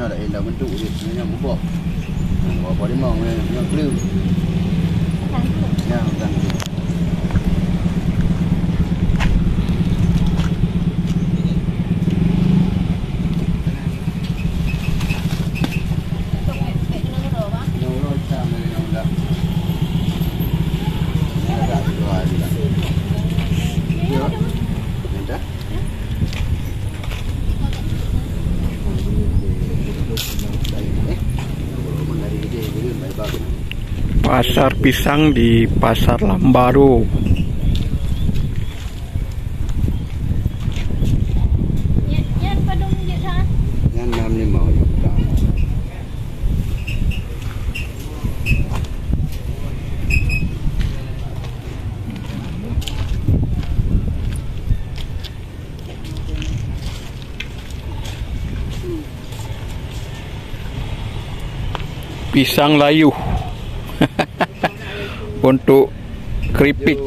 nó lại là bên trụ thì nó nhầm bột bỏ đi mỏng này nó lưu nha rằng Pasar pisang di Pasar Lambaru. Pisang layu untuk keripik.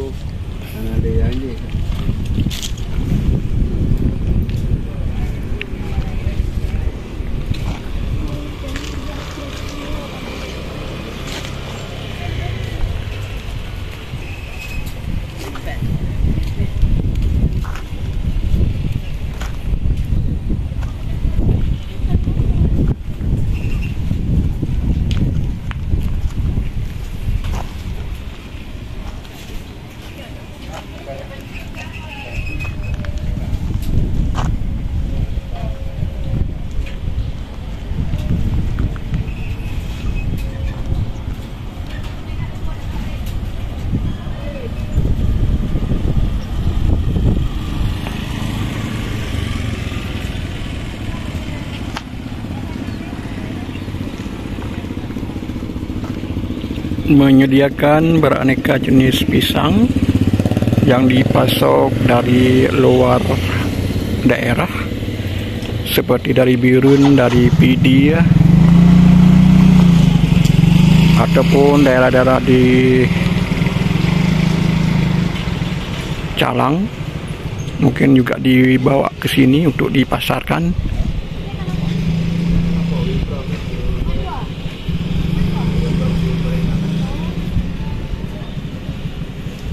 Menyediakan beraneka jenis pisang yang dipasok dari luar daerah seperti dari Birun, dari Pidi ya, ataupun daerah-daerah di Calang, mungkin juga dibawa ke sini untuk dipasarkan.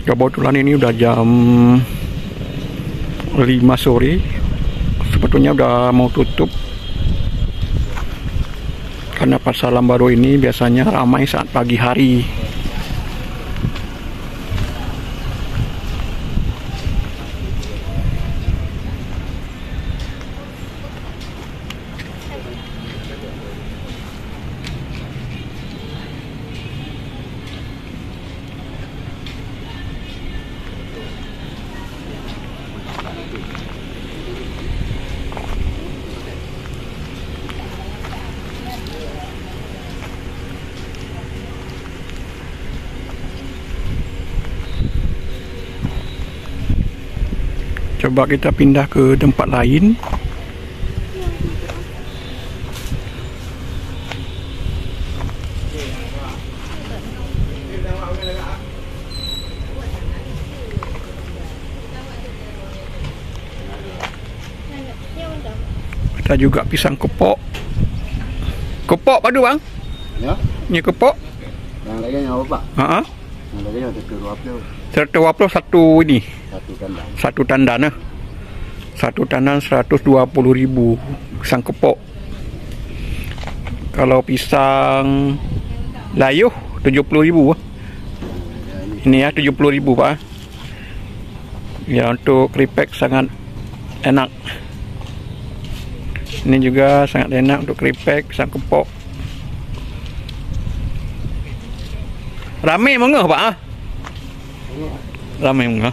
Kebetulan ini udah jam 5 sore, sebetulnya udah mau tutup karena Pasar Lambaru ini biasanya ramai saat pagi hari. Coba kita pindah ke tempat lain. Ada juga pisang kepok. Kepok padu bang? Ya. Ini kepok. Yang lainnya apa pak? Yang lainnya ada 120 satu ini. Satu tandan. Satu tandan 120.000 pisang kepok. Kalau pisang layuh 70.000. Ini ya 70.000 pak. Ya untuk keripik sangat enak. Ini juga sangat enak untuk keripik pisang kepok. Ramai mengah pak? Ramai mengah.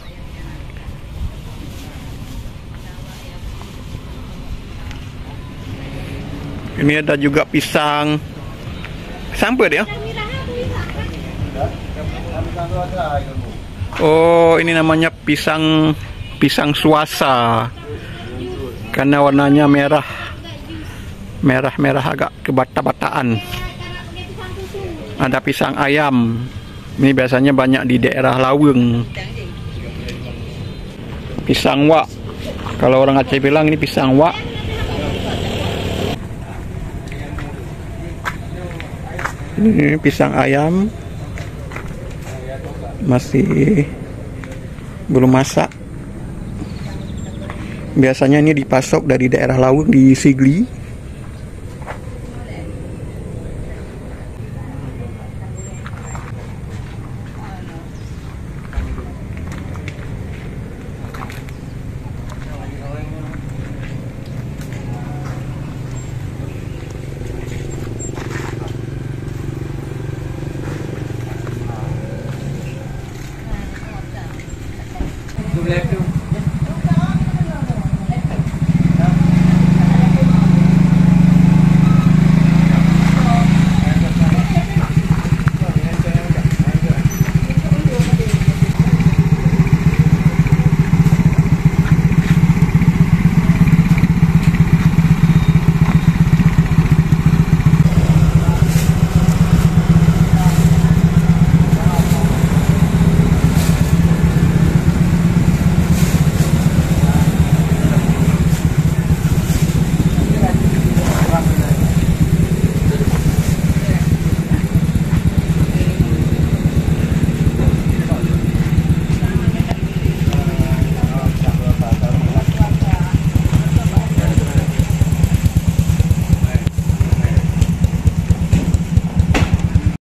Ini ada juga pisang. Sampai dia? Oh, ini namanya pisang suasa. Karena warnanya merah. Merah-merah agak kebata-bataan. Ada pisang ayam. Ini biasanya banyak di daerah Laweng. Pisang wak. Kalau orang Aceh bilang ini pisang wak. Ini pisang ayam masih belum masak. Biasanya ini dipasok dari daerah Lawung di Sigli.